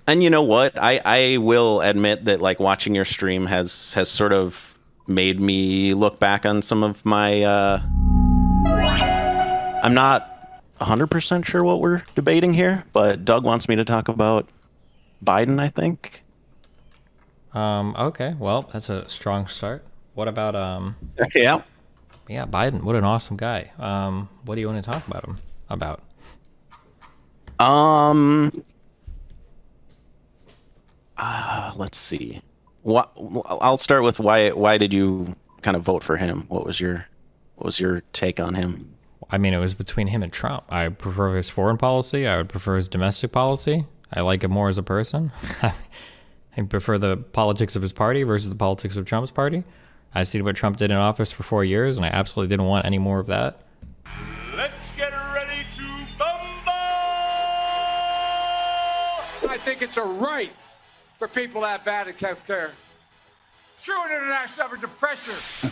And you know what? I will admit that like watching your stream has sort of made me look back on some of my I'm not 100% sure what we're debating here, but Doug wants me to talk about Biden, I think. Okay, well, that's a strong start. What about Yeah. yeah, Biden, what an awesome guy. What do you want to talk about him about? Um let's see. What I'll start with why did you kind of vote for him? What was your take on him? I mean, it was between him and Trump. I prefer his foreign policy. I would prefer his domestic policy. I like him more as a person. I prefer the politics of his party versus the politics of Trump's party. I see what Trump did in office for 4 years, and I absolutely didn't want any more of that. Let's get ready to bumble! I think it's a right for people to have bad health care. True international effort to pressure.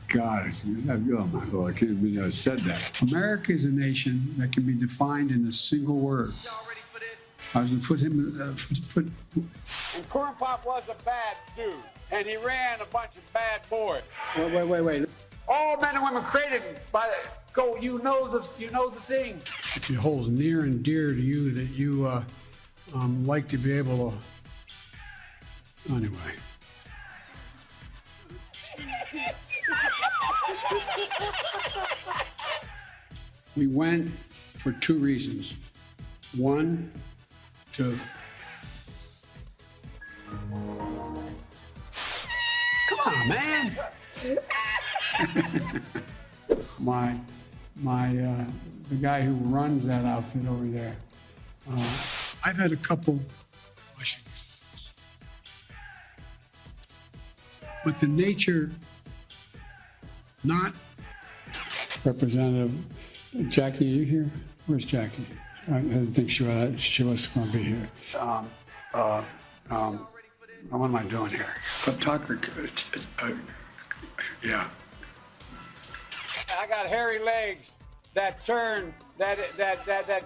God, oh my Lord, I can't believe I said that. America is a nation that can be defined in a single word. Y'all ready for this? I was going to put him, And Corn Pop was a bad dude, and he ran a bunch of bad boys. Wait. All men and women created by go. You know the thing. If it holds near and dear to you that you like to be able to, anyway. We went for two reasons. One, to come on, man. The guy who runs that outfit over there. I've had a couple questions, but the nature, not Representative Jackie. Are you here? Where's Jackie? I didn't think she was going to be here. What am I doing here? Tucker, yeah. I got hairy legs that turn that.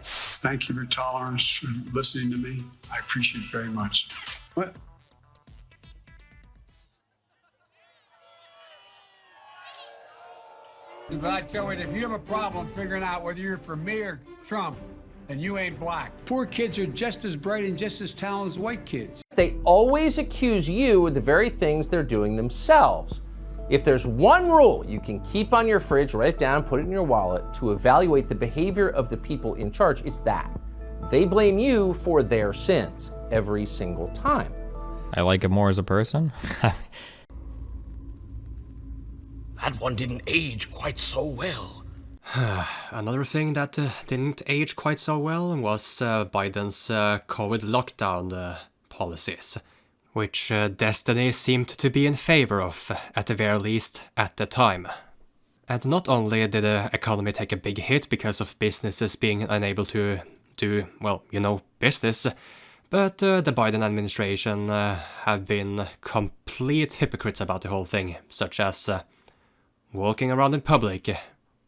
Thank you for tolerance, for listening to me. I appreciate it very much. What? But I tell you, if you have a problem figuring out whether you're for me or Trump, then you ain't black. Poor kids are just as bright and just as talented as white kids. They always accuse you of the very things they're doing themselves. If there's one rule you can keep on your fridge, write it down, put it in your wallet to evaluate the behavior of the people in charge, it's that. They blame you for their sins every single time. I like him more as a person. That one didn't age quite so well. Another thing that didn't age quite so well was Biden's COVID lockdown policies, which Destiny seemed to be in favor of, at the very least at the time. And not only did the economy take a big hit because of businesses being unable to do, well, business, but the Biden administration have been complete hypocrites about the whole thing, such as walking around in public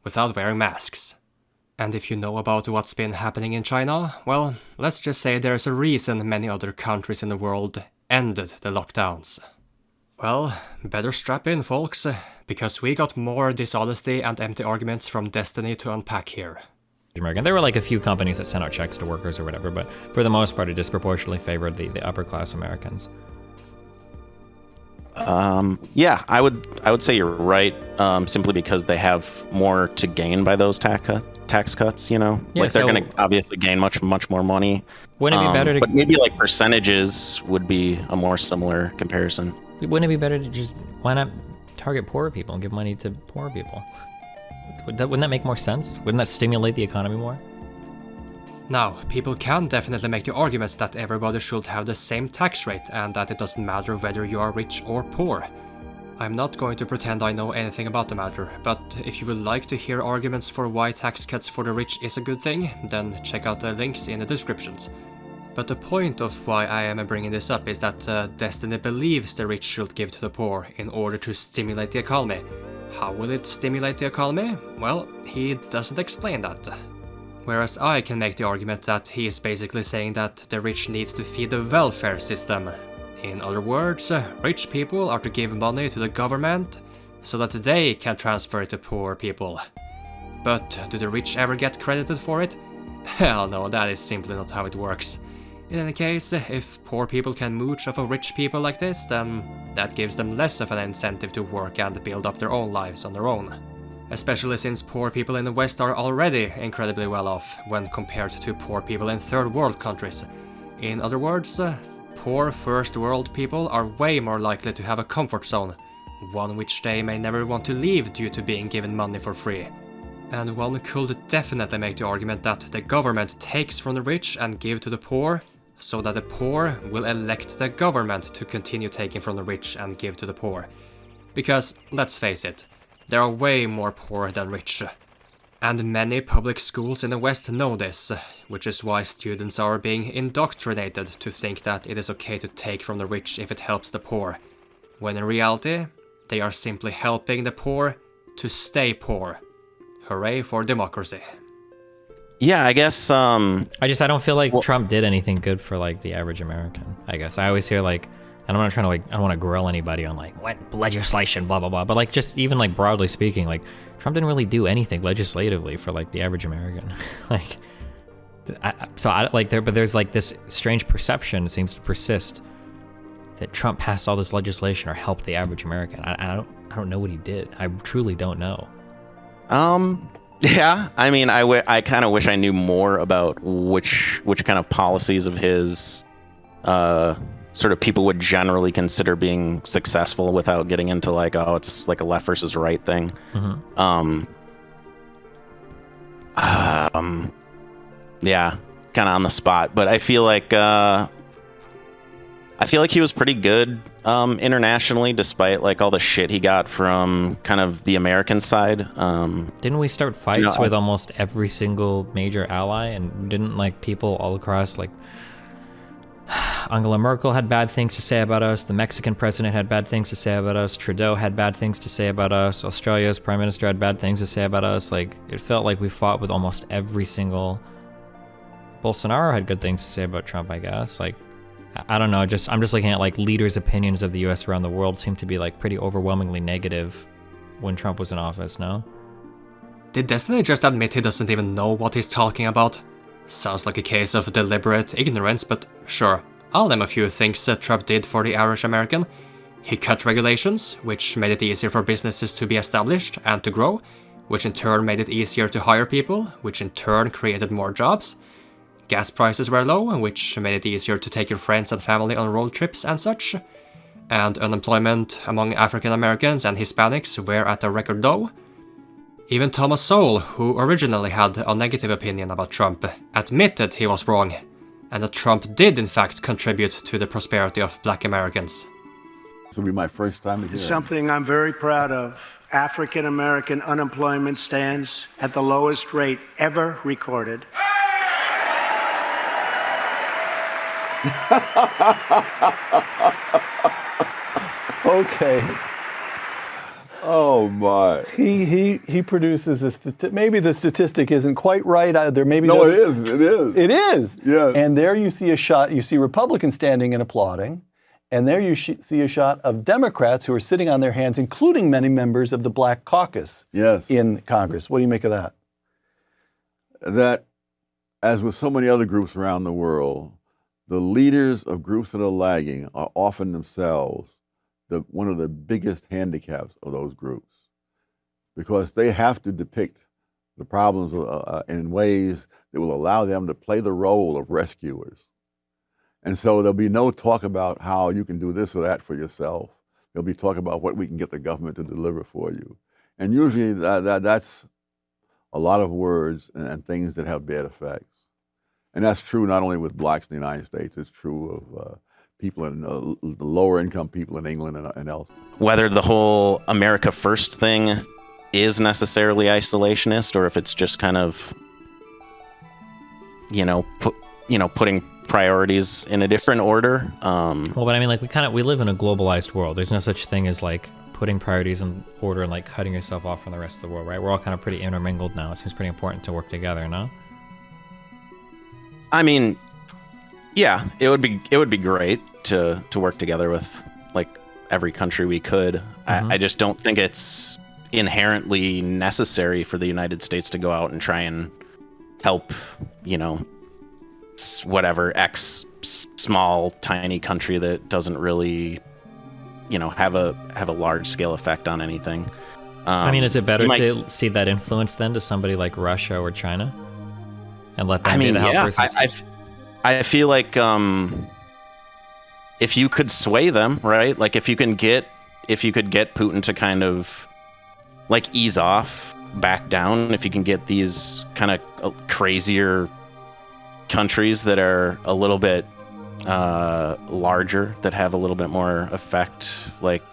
without wearing masks. And if you know about what's been happening in China, well, let's just say there's a reason many other countries in the world ended the lockdowns. Well, better strap in, folks, because we got more dishonesty and empty arguments from Destiny to unpack here. American. There were like a few companies that sent out checks to workers or whatever, but for the most part, it disproportionately favored the upper class Americans. Yeah, I would say you're right. Simply because they have more to gain by those tax cuts. Yeah, like they're going to obviously gain much more money. Wouldn't it be better to? But maybe like percentages would be a more similar comparison. Wouldn't it be better to just why not target poorer people and give money to poor people? Wouldn't that make more sense? Wouldn't that stimulate the economy more? Now, people can definitely make the argument that everybody should have the same tax rate and that it doesn't matter whether you are rich or poor. I'm not going to pretend I know anything about the matter, but if you would like to hear arguments for why tax cuts for the rich is a good thing, then check out the links in the descriptions. But the point of why I am bringing this up is that Destiny believes the rich should give to the poor in order to stimulate the economy. How will it stimulate the economy? Well, he doesn't explain that. Whereas I can make the argument that he is basically saying that the rich needs to feed the welfare system. In other words, rich people are to give money to the government so that they can transfer it to poor people. But do the rich ever get credited for it? Hell no, that is simply not how it works. In any case, if poor people can mooch off of rich people like this, then that gives them less of an incentive to work and build up their own lives on their own. Especially since poor people in the West are already incredibly well off when compared to poor people in third world countries. In other words, poor first world people are way more likely to have a comfort zone, one which they may never want to leave due to being given money for free. And one could definitely make the argument that the government takes from the rich and give to the poor, so that the poor will elect the government to continue taking from the rich and give to the poor. Because, let's face it, there are way more poor than rich. And many public schools in the West know this, which is why students are being indoctrinated to think that it is okay to take from the rich if it helps the poor, when in reality, they are simply helping the poor to stay poor. Hooray for democracy. Yeah, I guess I don't feel like Trump did anything good for like the average American. I guess I always hear like, and I'm not trying to like, I don't want to grill anybody on like what legislation, blah blah blah. But like, just even like broadly speaking, like Trump didn't really do anything legislatively for like the average American. Like, but there's like this strange perception seems to persist that Trump passed all this legislation or helped the average American. I don't know what he did. I truly don't know. Yeah, I mean, I kind of wish I knew more about which kind of policies of his sort of people would generally consider being successful without getting into like, oh, it's like a left versus right thing. Mm-hmm. Yeah, kind of on the spot, but I feel like he was pretty good internationally, despite like all the shit he got from kind of the American side. Didn't we start fights with almost every single major ally? And didn't like people all across, like Angela Merkel had bad things to say about us, the Mexican president had bad things to say about us, Trudeau had bad things to say about us, Australia's prime minister had bad things to say about us. Like, it felt like we fought with almost every single... Bolsonaro had good things to say about Trump, I guess. Like, I don't know, I'm just looking at like leaders' opinions of the US around the world seem to be like pretty overwhelmingly negative when Trump was in office, no? Did Destiny just admit he doesn't even know what he's talking about? Sounds like a case of deliberate ignorance, but sure, I'll name a few things that Trump did for the average American. He cut regulations, which made it easier for businesses to be established and to grow, which in turn made it easier to hire people, which in turn created more jobs. Gas prices were low, which made it easier to take your friends and family on road trips and such. And unemployment among African Americans and Hispanics were at a record low. Even Thomas Sowell, who originally had a negative opinion about Trump, admitted he was wrong, and that Trump did in fact contribute to the prosperity of Black Americans. This will be my first time to hear. Something I'm very proud of. African American unemployment stands at the lowest rate ever recorded. Okay. Oh my! He produces a statistic. Maybe the statistic isn't quite right. There maybe no, it is. It is. It is. Yeah. And there you see a shot. You see Republicans standing and applauding, and there you see a shot of Democrats who are sitting on their hands, including many members of the Black Caucus. Yes. In Congress. What do you make of that? That, as with so many other groups around the world, the leaders of groups that are lagging are often themselves one of the biggest handicaps of those groups, because they have to depict the problems in ways that will allow them to play the role of rescuers. And so there'll be no talk about how you can do this or that for yourself. There'll be talk about what we can get the government to deliver for you. And usually that's a lot of words and things that have bad effects. And that's true not only with blacks in the United States, it's true of people in the lower income people in England and elsewhere. Whether the whole America First thing is necessarily isolationist, or if it's just kind of, putting priorities in a different order. Well, but I mean, like we live in a globalized world. There's no such thing as like putting priorities in order and like cutting yourself off from the rest of the world, right? We're all kind of pretty intermingled now. It seems pretty important to work together, no? I mean, yeah, it would be great to work together with like every country we could. I just don't think it's inherently necessary for the United States to go out and try and help, whatever X small tiny country that doesn't really, have a large scale effect on anything. I mean, is it better to see that influence then to somebody like Russia or China, and let them be the help versus? I feel like if you could sway them, right? Like if you could get Putin to kind of like ease off, back down, if you can get these kind of crazier countries that are a little bit larger, that have a little bit more effect, like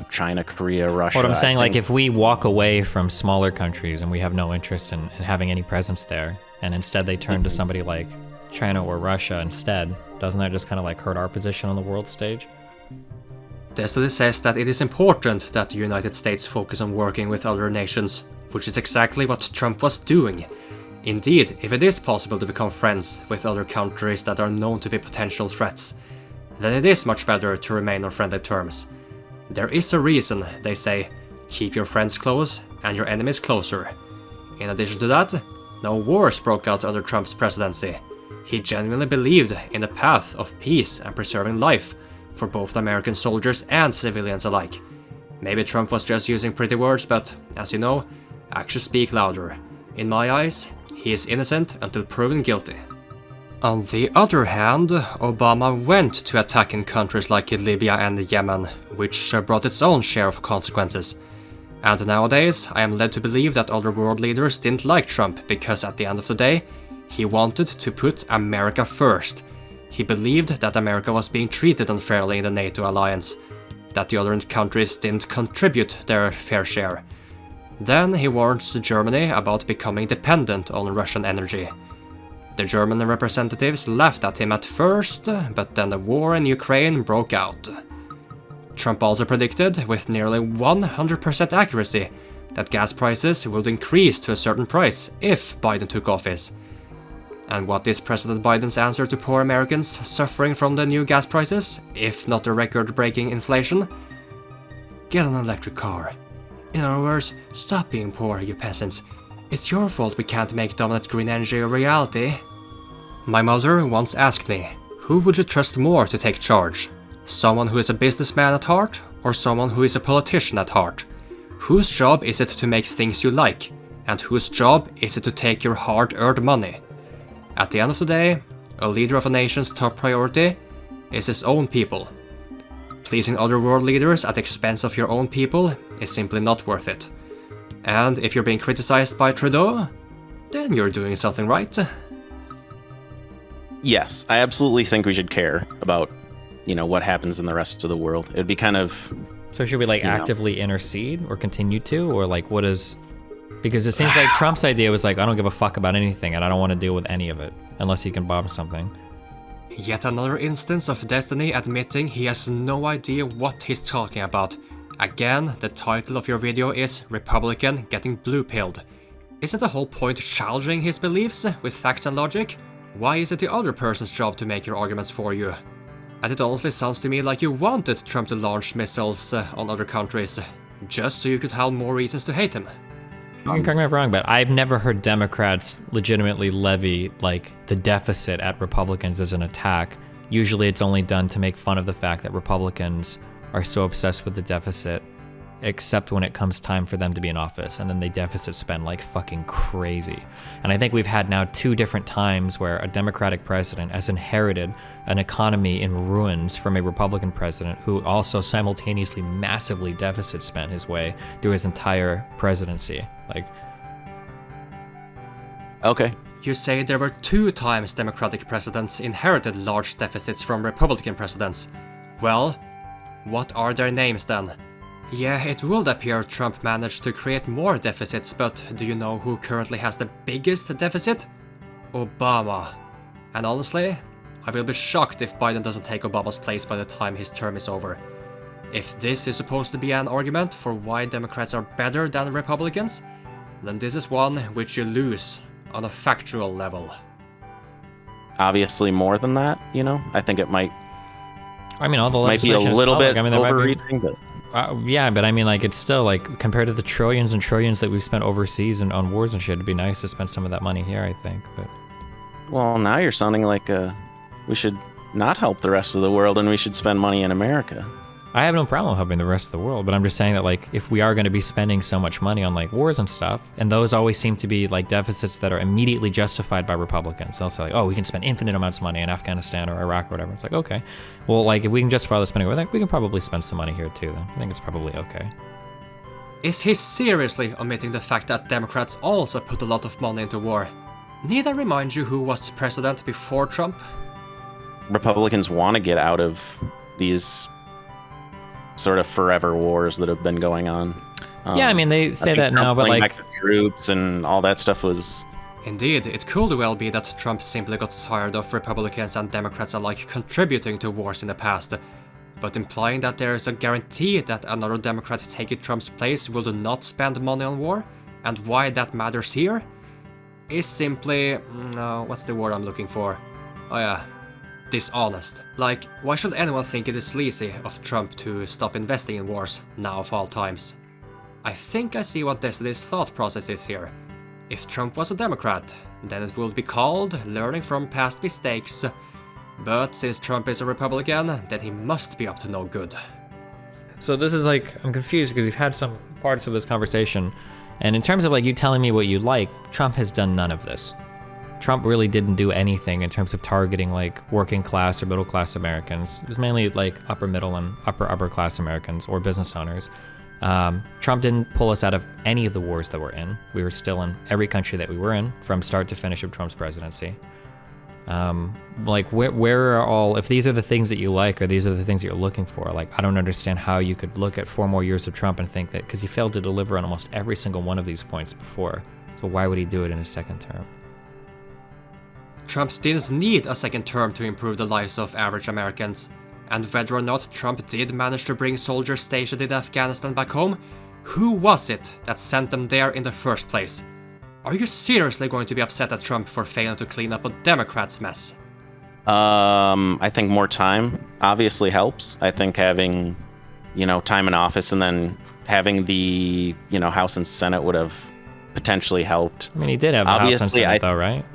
China, Korea, Russia. What I'm saying, like if we walk away from smaller countries and we have no interest in having any presence there, and instead they turn to somebody like China or Russia instead, doesn't that just kind of like hurt our position on the world stage? The study says that it is important that the United States focus on working with other nations, which is exactly what Trump was doing. Indeed, if it is possible to become friends with other countries that are known to be potential threats, then it is much better to remain on friendly terms. There is a reason they say, keep your friends close and your enemies closer. In addition to that, no wars broke out under Trump's presidency. He genuinely believed in the path of peace and preserving life for both American soldiers and civilians alike. Maybe Trump was just using pretty words, but as you know, actions speak louder. In my eyes, he is innocent until proven guilty. On the other hand, Obama went to attacking countries like Libya and Yemen, which brought its own share of consequences. And nowadays, I am led to believe that other world leaders didn't like Trump because at the end of the day, he wanted to put America first. He believed that America was being treated unfairly in the NATO alliance, that the other countries didn't contribute their fair share. Then he warns Germany about becoming dependent on Russian energy. The German representatives laughed at him at first, but then the war in Ukraine broke out. Trump also predicted, with nearly 100% accuracy, that gas prices would increase to a certain price if Biden took office. And what is President Biden's answer to poor Americans suffering from the new gas prices, if not the record-breaking inflation? Get an electric car. In other words, stop being poor, you peasants. It's your fault we can't make dominant green energy a reality. My mother once asked me, who would you trust more to take charge? Someone who is a businessman at heart, or someone who is a politician at heart? Whose job is it to make things you like, and whose job is it to take your hard-earned money? At the end of the day, a leader of a nation's top priority is his own people. Pleasing other world leaders at the expense of your own people is simply not worth it. And if you're being criticized by Trudeau, then you're doing something right. Yes, I absolutely think we should care about, what happens in the rest of the world. It'd be kind of... So should we actively intercede or continue to, or what is... Because it seems like Trump's idea was I don't give a fuck about anything and I don't want to deal with any of it unless he can bomb something. Yet another instance of Destiny admitting he has no idea what he's talking about. Again, the title of your video is Republican Getting Blue-Pilled. Isn't the whole point challenging his beliefs with facts and logic? Why is it the other person's job to make your arguments for you? And it honestly sounds to me like you wanted Trump to launch missiles on other countries, just so you could have more reasons to hate him. You can correct me if I'm wrong, but I've never heard Democrats legitimately levy the deficit at Republicans as an attack. Usually it's only done to make fun of the fact that Republicans are so obsessed with the deficit, except when it comes time for them to be in office, and then they deficit spend like fucking crazy. And I think we've had now 2 different times where a Democratic president has inherited an economy in ruins from a Republican president who also simultaneously massively deficit spent his way through his entire presidency. Okay. You say there were 2 times Democratic presidents inherited large deficits from Republican presidents. Well, what are their names then? Yeah, it would appear Trump managed to create more deficits, but do you know who currently has the biggest deficit? Obama. And honestly, I will be shocked if Biden doesn't take Obama's place by the time his term is over. If this is supposed to be an argument for why Democrats are better than Republicans, then this is one which you lose on a factual level. obviously more than that. You know, I think it might I mean, all the be a legislation is little public. bit I mean, there might be- overreaching, but yeah, but I mean, like, it's still, like, compared to the trillions and trillions that we've spent overseas and on wars and shit, it'd be nice to spend some of that money here, I think. But well, now you're sounding like we should not help the rest of the world and we should spend money in America. I have no problem helping the rest of the world, but I'm just saying that, like, if we are going to be spending so much money on, like, wars and stuff, and those always seem to be, like, deficits that are immediately justified by Republicans. They'll say, like, oh, we can spend infinite amounts of money in Afghanistan or Iraq or whatever. It's like, okay. Well, like, if we can justify the spending over there, we can probably spend some money here, too, then. I think it's probably okay. Is he seriously omitting the fact that Democrats also put a lot of money into war? Need I remind you who was president before Trump? Republicans want to get out of these sort of forever wars that have been going on. Yeah, I mean, they say that now, but, like, back the troops and all that stuff was... Indeed, it could well be that Trump simply got tired of Republicans and Democrats alike contributing to wars in the past, but implying that there is a guarantee that another Democrat taking Trump's place will not spend money on war, and why that matters here, is simply... what's the word I'm looking for? Oh yeah, dishonest. Like, why should anyone think it is sleazy of Trump to stop investing in wars, now of all times? I think I see what Destiny's thought process is here. If Trump was a Democrat, then it would be called learning from past mistakes. But since Trump is a Republican, then he must be up to no good. So this is like, I'm confused because we've had some parts of this conversation, and in terms of like you telling me what you like, Trump has done none of this. Trump really didn't do anything in terms of targeting like working class or middle class Americans. It was mainly like upper middle and upper class Americans or business owners. Trump didn't pull us out of any of the wars that we're in. We were still in every country that we were in from start to finish of Trump's presidency. Like where are all, if these are the things that you like or these are the things that you're looking for, like I don't understand how you could look at 4 more years of Trump and think that, because he failed to deliver on almost every single one of these points before, so why would he do it in his second term? Trump didn't need a second term to improve the lives of average Americans. And whether or not Trump did manage to bring soldiers stationed in Afghanistan back home, who was it that sent them there in the first place? Are you seriously going to be upset at Trump for failing to clean up a Democrats' mess? I think more time obviously helps. I think having, time in office and then having the, House and Senate would have potentially helped. I mean, he did have the House and Senate though, right?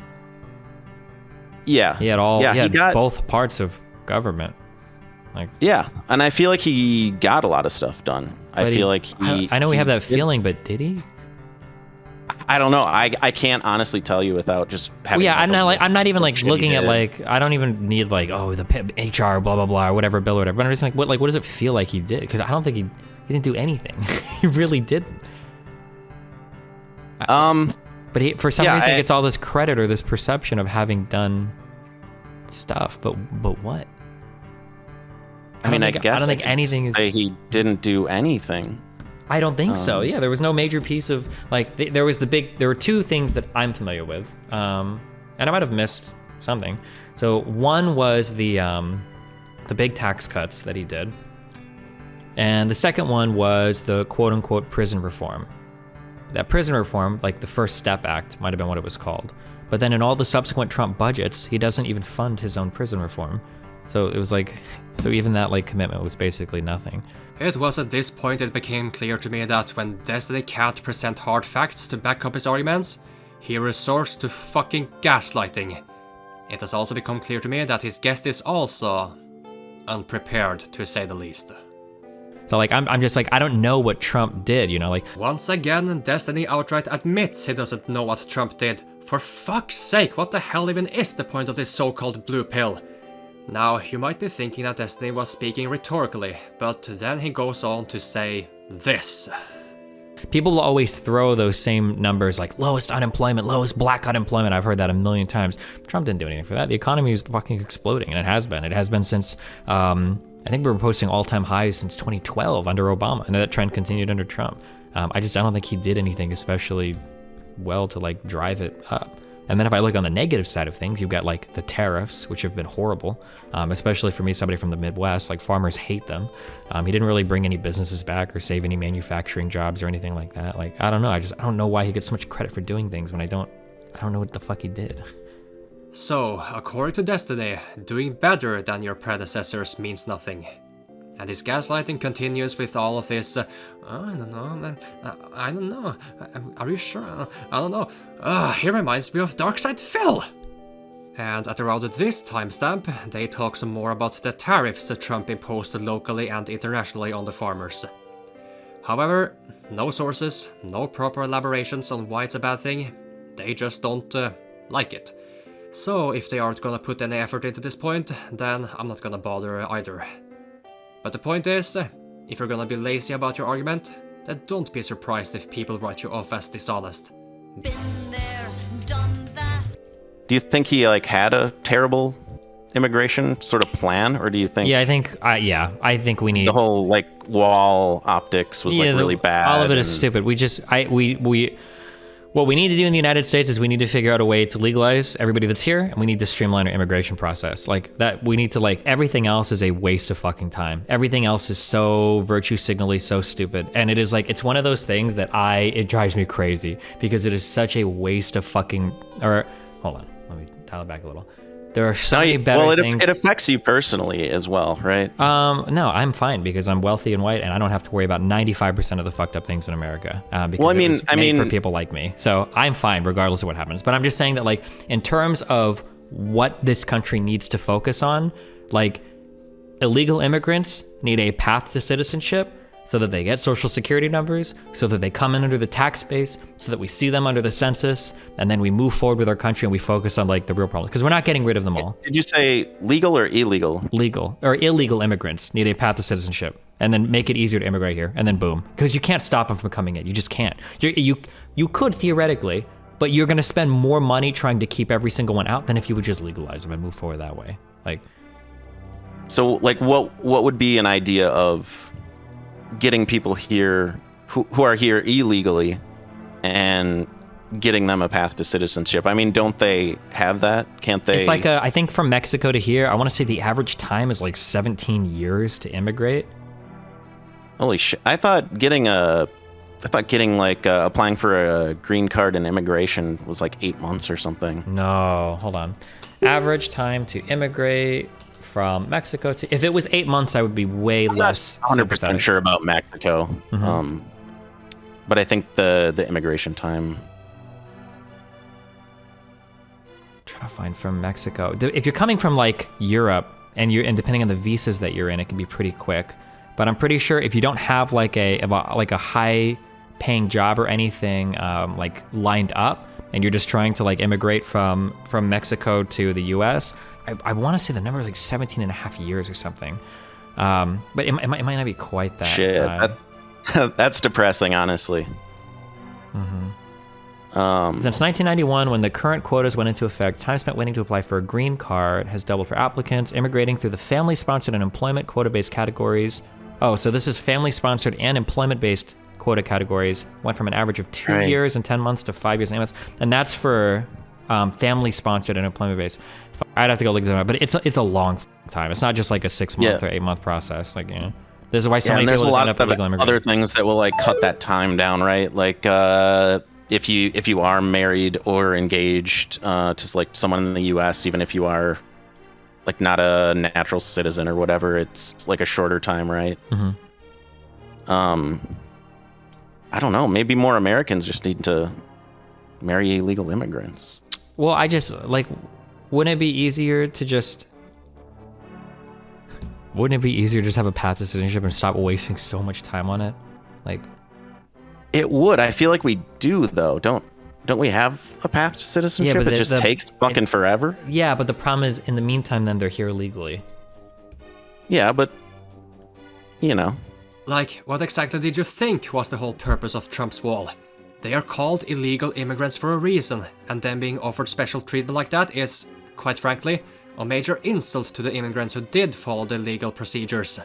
Yeah. He had he got both parts of government. Yeah, and I feel like he got a lot of stuff done. I feel like I know we have that feeling, but did he? I don't know. I can't honestly tell you without just having. Well, yeah, I'm not even like looking at like I don't even need like the HR blah blah blah or whatever bill or whatever. But I'm just like what does it feel like he did? Because I don't think he didn't do anything. He really didn't. But for some reason he gets all this credit or this perception of having done stuff. But what? I don't think anything is. He didn't do anything. I don't think so. Yeah, there was no major piece of like. There were 2 things that I'm familiar with, and I might have missed something. So one was the big tax cuts that he did, and the second one was the quote unquote prison reform. That prison reform, like the First Step Act, might have been what it was called. But then in all the subsequent Trump budgets, he doesn't even fund his own prison reform. So it was like, even that like commitment was basically nothing. It was at this point it became clear to me that when Destiny can't present hard facts to back up his arguments, he resorts to fucking gaslighting. It has also become clear to me that his guest is also unprepared, to say the least. So like, I'm just like, I don't know what Trump did, like. Once again, Destiny outright admits he doesn't know what Trump did. For fuck's sake, what the hell even is the point of this so-called blue pill? Now, you might be thinking that Destiny was speaking rhetorically, but then he goes on to say this. People will always throw those same numbers like lowest unemployment, lowest black unemployment. I've heard that a million times. Trump didn't do anything for that. The economy is fucking exploding, and it has been. It has been since, I think we were posting all-time highs since 2012 under Obama, and that trend continued under Trump. I don't think he did anything especially well to like drive it up. And then if I look on the negative side of things, you've got like the tariffs, which have been horrible, especially for me, somebody from the Midwest. Like farmers hate them. He didn't really bring any businesses back or save any manufacturing jobs or anything like that. Like, I don't know. I don't know why he gets so much credit for doing things when I don't know what the fuck he did. So, according to Destiny, doing better than your predecessors means nothing. And his gaslighting continues with all of this, I don't know, man, I don't know, are you sure? I don't know. He reminds me of Darkside Phil! And at around this timestamp, they talk some more about the tariffs Trump imposed locally and internationally on the farmers. However, no sources, no proper elaborations on why it's a bad thing, they just don't like it. So if they aren't gonna put any effort into this point, then I'm not gonna bother either. But the point is, if you're gonna be lazy about your argument, then don't be surprised if people write you off as dishonest. Been there, done that. Do you think he had a terrible immigration sort of plan, or do you think? Yeah, I think we need the whole wall optics was really bad. All of it is stupid. What we need to do in the United States is we need to figure out a way to legalize everybody that's here, and we need to streamline our immigration process. We need to everything else is a waste of fucking time. Everything else is so virtue signally so stupid. And it is it's one of those things that it drives me crazy because it is such a waste of fucking, hold on, let me dial it back a little. There are so many better things. It affects you personally as well, right? No, I'm fine because I'm wealthy and white, and I don't have to worry about 95% of the fucked up things in America. Because it was made for people like me, so I'm fine regardless of what happens. But I'm just saying that, in terms of what this country needs to focus on, illegal immigrants need a path to citizenship, so that they get social security numbers, so that they come in under the tax base, so that we see them under the census, and then we move forward with our country and we focus on the real problems. Because we're not getting rid of them all. Did you say legal or illegal? Legal or illegal immigrants need a path to citizenship, and then make it easier to immigrate here, and then boom. Because you can't stop them from coming in. You just can't. You could theoretically, but you're going to spend more money trying to keep every single one out than if you would just legalize them and move forward that way. So what would be an idea of getting people here who are here illegally and getting them a path to citizenship? I mean, don't they have that? Can't they? It's I think from Mexico to here, I want to say the average time is 17 years to immigrate. Holy shit. I thought getting applying for a green card and immigration was 8 months or something. No, hold on. Average time to immigrate from Mexico to, if it was 8 months, I would be way less. 100% sure about Mexico. But I think the immigration time. I'm trying to find from Mexico. If you're coming from Europe and depending on the visas that you're in, it can be pretty quick. But I'm pretty sure if you don't have a high paying job or anything lined up, and you're just trying to immigrate from Mexico to the U.S., I want to say the number is 17 and a half years or something. But it might not be quite that. Shit, that's depressing, honestly. Since 1991, when the current quotas went into effect, time spent waiting to apply for a green card has doubled for applicants. Immigrating through the family-sponsored and employment-quota-based categories. Oh, so this is family-sponsored and employment-based quota categories. Went from an average of 2 years and 10 months to 5 years and 8 months. And that's for family-sponsored and employment-based. I'd have to go look at that, but it's a long time. It's not just a 6 month or 8 month process. This is why so many people end up illegal immigrants. Other things that will cut that time down, right? If you are married or engaged to someone in the U.S., even if you are not a natural citizen or whatever, it's a shorter time, right? I don't know. Maybe more Americans just need to marry illegal immigrants. Well, I just wouldn't it be easier to just have a path to citizenship and stop wasting so much time on it? It would. I feel like we do, though. Don't we have a path to citizenship? Yeah, but it just takes fucking forever. Yeah, but the problem is, in the meantime, then they're here legally. Yeah, but what exactly did you think was the whole purpose of Trump's wall? They are called illegal immigrants for a reason, and them being offered special treatment like that is, quite frankly, a major insult to the immigrants who did follow the legal procedures.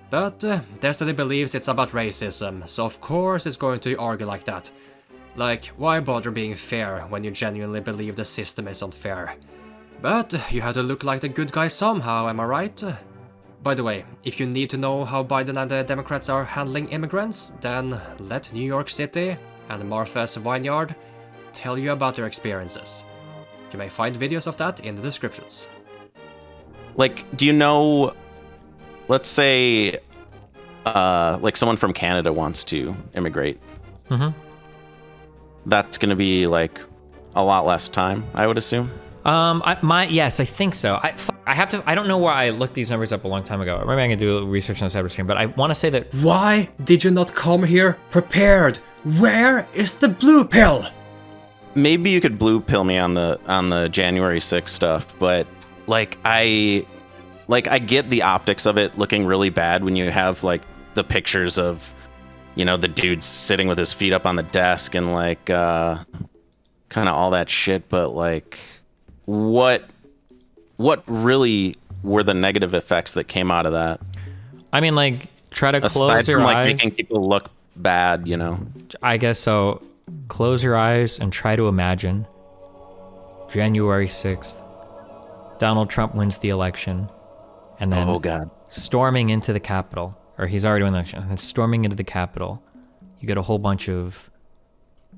But Destiny believes it's about racism, so of course it's going to argue like that. Why bother being fair when you genuinely believe the system is unfair? But you have to look like the good guy somehow, am I right? By the way, if you need to know how Biden and the Democrats are handling immigrants, then let New York City and Martha's Vineyard tell you about their experiences. You may find videos of that in the descriptions. Like, do you know, let's say, like someone from Canada wants to immigrate. Mm-hmm. That's going to be like a lot less time, I would assume. Yes, I think so. I have to. I don't know where I looked these numbers up a long time ago. Maybe I can do a little research on the cyber stream, but I want to say that. Why did you not come here prepared? Where is the blue pill? Maybe you could blue pill me on the January 6th stuff, but like I get the optics of it looking really bad when you have like the pictures of, you know, the dude sitting with his feet up on the desk and like kind of all that shit, but like what really were the negative effects that came out of that? I mean, like, try to Aside close your from, like, eyes. making people look bad, you know? I guess so. Close your eyes and try to imagine January 6th. Donald Trump wins the election, and then oh god, storming into the Capitol, or he's already won the election, and then storming into the Capitol. You get a whole bunch of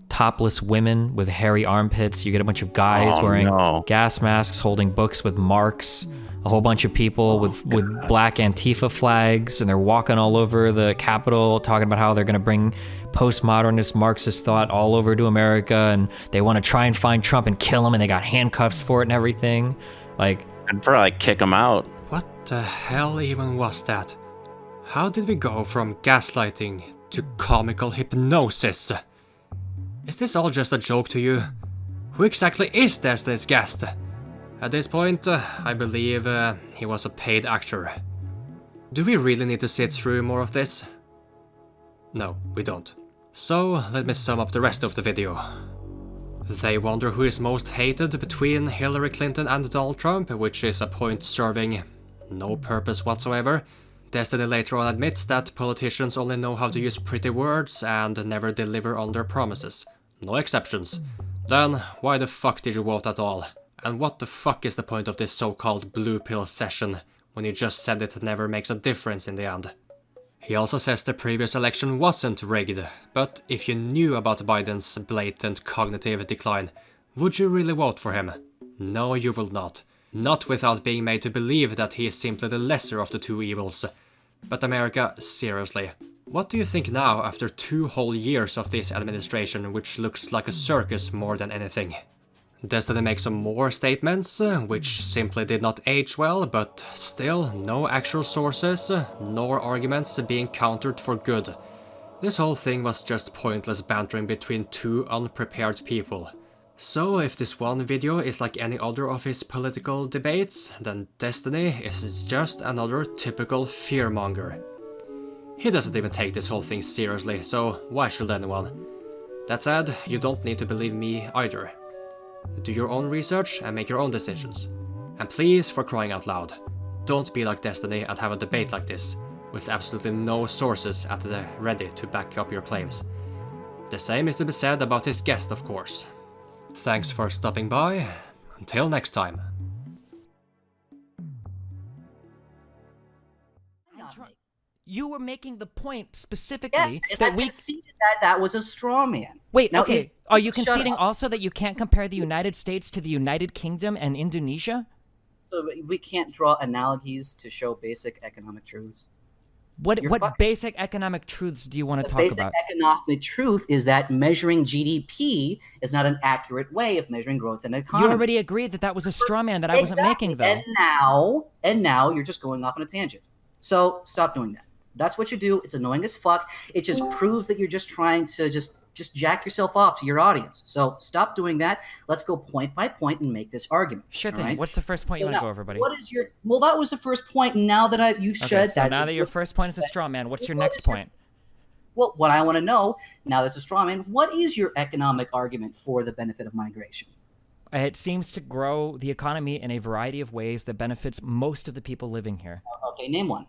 topless women with hairy armpits. You get a bunch of guys wearing gas masks, holding books with marks. A whole bunch of people with black Antifa flags, and they're walking all over the Capitol talking about how they're going to bring postmodernist Marxist thought all over to America, and they want to try and find Trump and kill him, and they got handcuffs for it and everything. Like, I'd probably kick him out. What the hell even was that? How did we go from gaslighting to comical hypnosis? Is this all just a joke to you? Who exactly is this guest? At this point, I believe he was a paid actor. Do we really need to sit through more of this? No, we don't. So, let me sum up the rest of the video. They wonder who is most hated between Hillary Clinton and Donald Trump, which is a point serving no purpose whatsoever. Destiny later on admits that politicians only know how to use pretty words and never deliver on their promises. No exceptions. Then, why the fuck did you vote at all? And what the fuck is the point of this so-called blue pill session, when you just said it never makes a difference in the end? He also says the previous election wasn't rigged, but if you knew about Biden's blatant cognitive decline, would you really vote for him? No, you will not. Not without being made to believe that he is simply the lesser of the two evils. But America, seriously, what do you think now after 2 whole years of this administration, which looks like a circus more than anything? Destiny makes some more statements, which simply did not age well, but still no actual sources, nor arguments being countered for good. This whole thing was just pointless bantering between two unprepared people. So if this one video is like any other of his political debates, then Destiny is just another typical fearmonger. He doesn't even take this whole thing seriously, so why should anyone? That said, you don't need to believe me either. Do your own research and make your own decisions. And please, for crying out loud, don't be like Destiny and have a debate like this, with absolutely no sources at the ready to back up your claims. The same is to be said about his guest, of course. Thanks for stopping by. Until next time. You were making the point specifically that we conceded that was a straw man. Wait, now, okay. Are you conceding up. also that you can't compare the United States to the United Kingdom and Indonesia? So we can't draw analogies to show basic economic truths. What basic economic truths do you want to talk about? The basic economic truth is that measuring GDP is not an accurate way of measuring growth in an economy. You already agreed that that was a straw man that I wasn't making, though. And now you're just going off on a tangent. So stop doing that. That's what you do. It's annoying as fuck. It just proves that you're just trying to just jack yourself off to your audience. So stop doing that. Let's go point by point and make this argument. Sure thing. Right? What's the first point you want to go over, buddy? What is your? Well, that was the first point. Now that you've said that. Now that your first point is a straw man, what's your next point? Well, what I want to know now that's a straw man, what is your economic argument for the benefit of migration? It seems to grow the economy in a variety of ways that benefits most of the people living here. Okay, name one.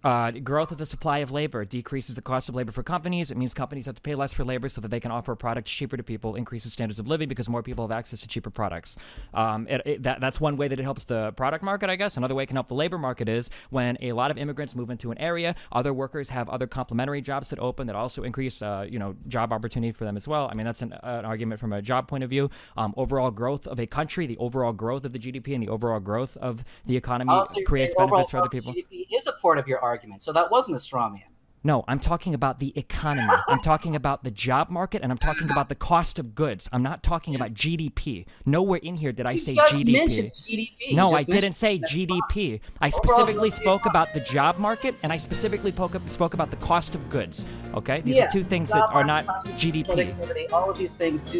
Growth of the supply of labor decreases the cost of labor for companies. It means companies have to pay less for labor so that they can offer a product cheaper to people, increases standards of living because more people have access to cheaper products. That's one way that it helps the product market, I guess. Another way it can help the labor market is when a lot of immigrants move into an area, other workers have other complementary jobs that open that also increase, job opportunity for them as well. I mean, that's an argument from a job point of view. Overall growth of a country, the overall growth of the GDP, and the overall growth of the economy creates benefits for other people. GDP is a part of your argument, so that wasn't a straw man. No, I'm talking about the economy. I'm talking about the job market, and I'm talking about the cost of goods. I'm not talking about GDP. Nowhere in here did I say GDP. Mentioned GDP. No, I didn't say GDP. I specifically spoke about the job market, and I specifically spoke about the cost of goods. Okay, these are two things that are not GDP. Productivity, all of these things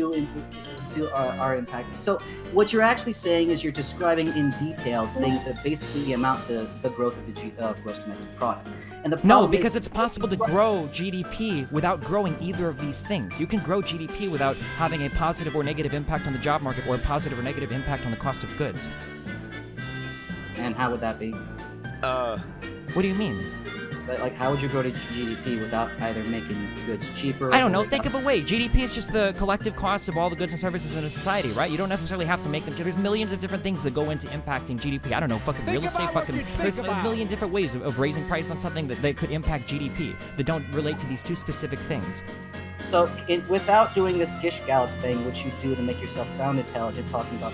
are impacted. So what you're actually saying is you're describing in detail things that basically amount to the growth of the gross domestic product. And the problem because it's possible to grow GDP without growing either of these things. You can grow GDP without having a positive or negative impact on the job market or a positive or negative impact on the cost of goods. And how would that be? What do you mean? Like, how would you grow to GDP without either making goods cheaper? I don't know. Think of a way. GDP is just the collective cost of all the goods and services in a society, right? You don't necessarily have to make them. There's millions of different things that go into impacting GDP. I don't know, fucking real estate, there's a million different ways of raising price on something that could impact GDP that don't relate to these two specific things. So, without doing this gish gallop thing, which you do to make yourself sound intelligent, talking about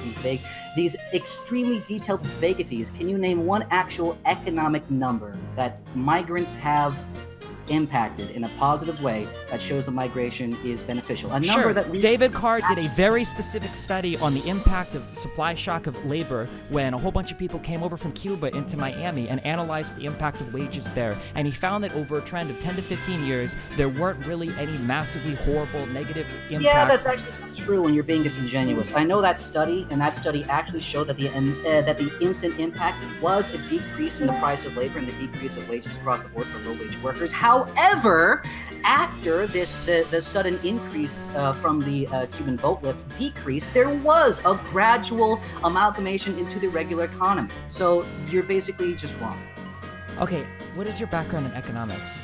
these extremely detailed vaguities, can you name one actual economic number that migrants have impacted in a positive way that shows the migration is beneficial? A number that David Carr did a very specific study on the impact of supply shock of labor when a whole bunch of people came over from Cuba into Miami and analyzed the impact of wages there. And he found that over a trend of 10 to 15 years, there weren't really any massively horrible negative impact. Yeah, that's actually not true when you're being disingenuous. I know that study, and that study actually showed that the instant impact was a decrease in the price of labor and the decrease of wages across the board for low-wage workers. However, after the sudden increase from the Cuban boat lift decrease, there was a gradual amalgamation into the regular economy. So you're basically just wrong. Okay, what is your background in economics?